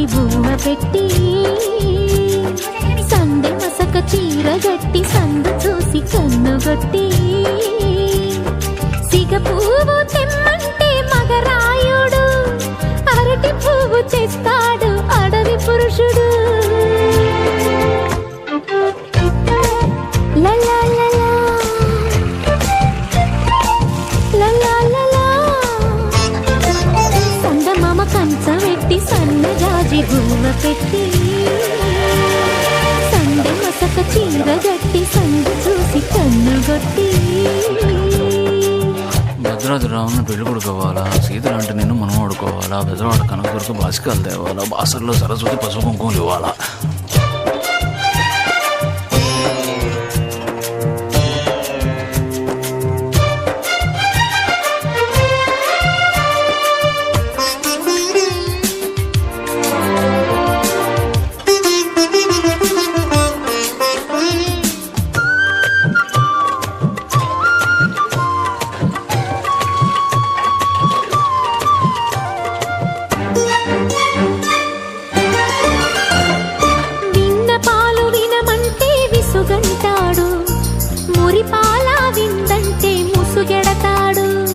జాజి బువ్వ పెట్టి సందె మసక చీర గట్టి సందు చూసి కన్నుగొట్టి సిగ పువ్వు తెమ్మంటే మగరాయుడు అరటి పువ్వు తెస్తాడు అడవి పురుషుడు. సందమామ కంచమెట్టి సన్న జాజి బువ్వ పెట్టి సందె మసక చీర గట్టి సందు చూసి కన్నుగొట్టి భద్రాద్రి రావుని పెళ్లి కొడుకోవాలా, సీతలంటే నిన్ను మనం ఆడుకోవాలా, బెదరవాడ కనకదుర్గ బాసికాలు తేవాలా, బాసర్లో సరస్వతి పసుపు కుంకుమలు ఇవ్వాలా. విన్న పాలు వినమంటే విసుగంటాడు